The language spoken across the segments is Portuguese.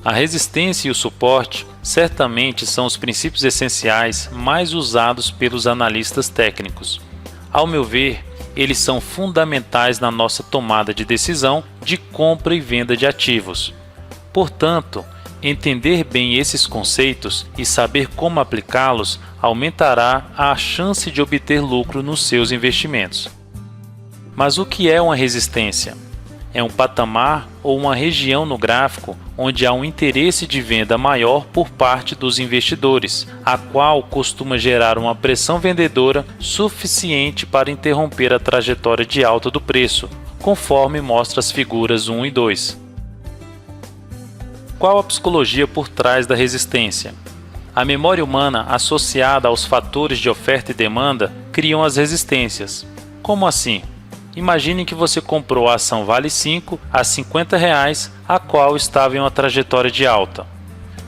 A resistência e o suporte certamente são os princípios essenciais mais usados pelos analistas técnicos. Ao meu ver, eles são fundamentais na nossa tomada de decisão de compra e venda de ativos. Portanto, entender bem esses conceitos e saber como aplicá-los aumentará a chance de obter lucro nos seus investimentos. Mas o que é uma resistência? É um patamar ou uma região no gráfico onde há um interesse de venda maior por parte dos investidores, a qual costuma gerar uma pressão vendedora suficiente para interromper a trajetória de alta do preço, conforme mostra as figuras 1 e 2. Qual a psicologia por trás da resistência? A memória humana associada aos fatores de oferta e demanda criam as resistências. Como assim? Imagine que você comprou a ação Vale 5 a R$ 50, a qual estava em uma trajetória de alta.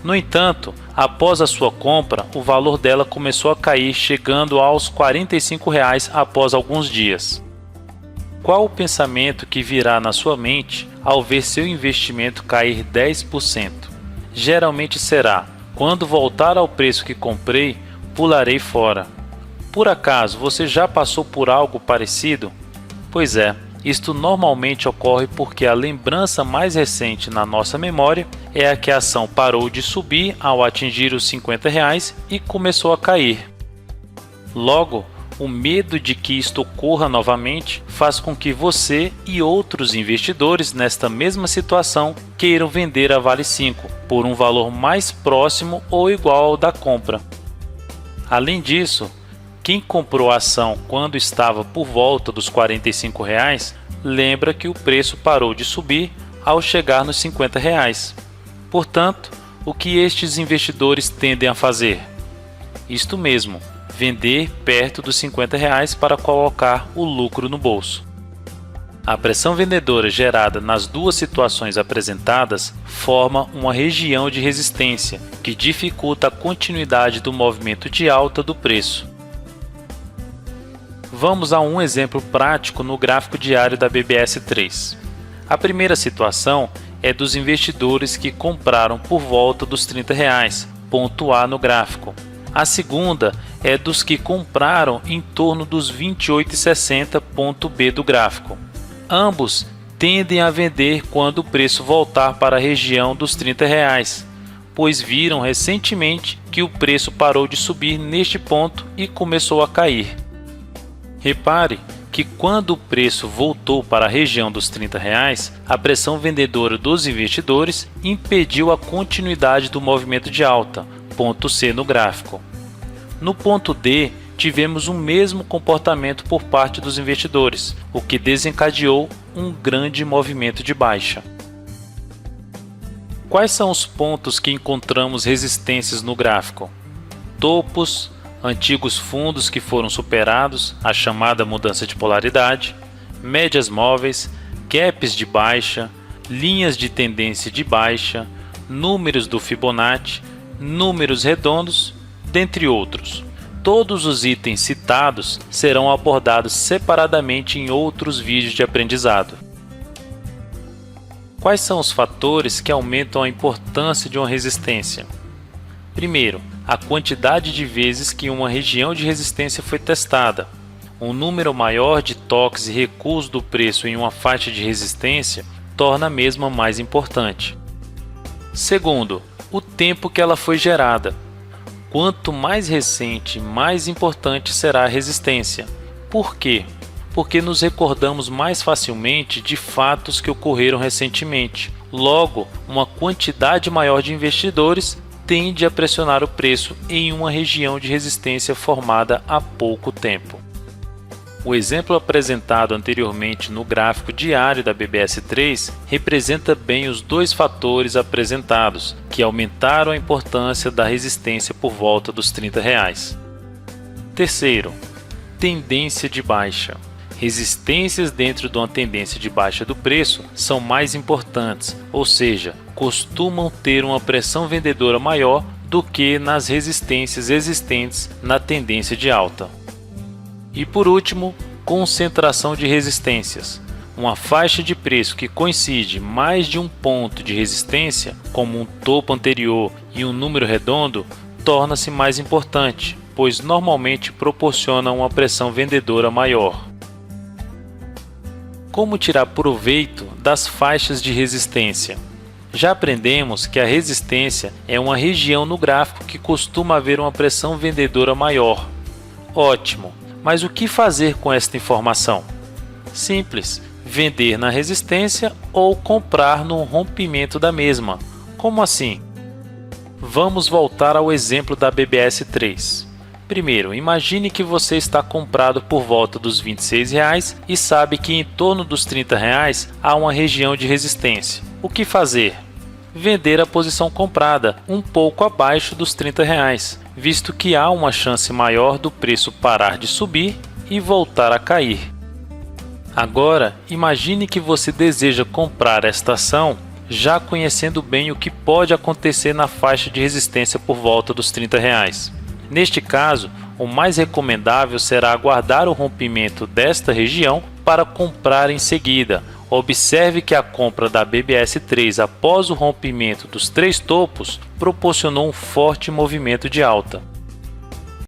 No entanto, após a sua compra, o valor dela começou a cair, chegando aos R$ 45 após alguns dias. Qual o pensamento que virá na sua mente ao ver seu investimento cair 10%? Geralmente será: quando voltar ao preço que comprei, pularei fora. Por acaso você já passou por algo parecido? Pois é, isto normalmente ocorre porque a lembrança mais recente na nossa memória é a que a ação parou de subir ao atingir os R$ 50 e começou a cair. Logo, o medo de que isto ocorra novamente faz com que você e outros investidores nesta mesma situação queiram vender a Vale 5 por um valor mais próximo ou igual ao da compra. Além disso, quem comprou a ação quando estava por volta dos R$ 45 lembra que o preço parou de subir ao chegar nos R$ 50. Portanto, o que estes investidores tendem a fazer? Isto mesmo, vender perto dos R$ 50 para colocar o lucro no bolso. A pressão vendedora gerada nas duas situações apresentadas forma uma região de resistência que dificulta a continuidade do movimento de alta do preço. Vamos a um exemplo prático no gráfico diário da BBS3. A primeira situação é dos investidores que compraram por volta dos R$ 30, ponto A no gráfico. A segunda é dos que compraram em torno dos R$ 28,60, ponto B do gráfico. Ambos tendem a vender quando o preço voltar para a região dos R$ 30, pois viram recentemente que o preço parou de subir neste ponto e começou a cair. Repare que quando o preço voltou para a região dos R$ 30, a pressão vendedora dos investidores impediu a continuidade do movimento de alta, ponto C no gráfico. No ponto D, tivemos o mesmo comportamento por parte dos investidores, o que desencadeou um grande movimento de baixa. Quais são os pontos que encontramos resistências no gráfico? Topos, antigos fundos que foram superados, a chamada mudança de polaridade, médias móveis, gaps de baixa, linhas de tendência de baixa, números do Fibonacci, números redondos, dentre outros. Todos os itens citados serão abordados separadamente em outros vídeos de aprendizado. Quais são os fatores que aumentam a importância de uma resistência? Primeiro, a quantidade de vezes que uma região de resistência foi testada. Um número maior de toques e recuos do preço em uma faixa de resistência torna a mesma mais importante. Segundo, o tempo que ela foi gerada. Quanto mais recente, mais importante será a resistência. Por quê? Porque nos recordamos mais facilmente de fatos que ocorreram recentemente. Logo, uma quantidade maior de investidores tende a pressionar o preço em uma região de resistência formada há pouco tempo. O exemplo apresentado anteriormente no gráfico diário da BBS3 representa bem os dois fatores apresentados, que aumentaram a importância da resistência por volta dos R$ 30. Terceiro, tendência de baixa. Resistências dentro de uma tendência de baixa do preço são mais importantes, ou seja, costumam ter uma pressão vendedora maior do que nas resistências existentes na tendência de alta. E por último, concentração de resistências. Uma faixa de preço que coincide mais de um ponto de resistência, como um topo anterior e um número redondo, torna-se mais importante, pois normalmente proporciona uma pressão vendedora maior. Como tirar proveito das faixas de resistência? Já aprendemos que a resistência é uma região no gráfico que costuma haver uma pressão vendedora maior. Ótimo! Mas o que fazer com esta informação? Simples, vender na resistência ou comprar no rompimento da mesma. Como assim? Vamos voltar ao exemplo da BBS 3. Primeiro, imagine que você está comprado por volta dos R$ 26 e sabe que em torno dos R$ 30 há uma região de resistência. O que fazer? Vender a posição comprada um pouco abaixo dos R$ 30, visto que há uma chance maior do preço parar de subir e voltar a cair. Agora, imagine que você deseja comprar esta ação já conhecendo bem o que pode acontecer na faixa de resistência por volta dos R$ 30. Neste caso, o mais recomendável será aguardar o rompimento desta região para comprar em seguida. Observe que a compra da BBS 3 após o rompimento dos 3 topos proporcionou um forte movimento de alta.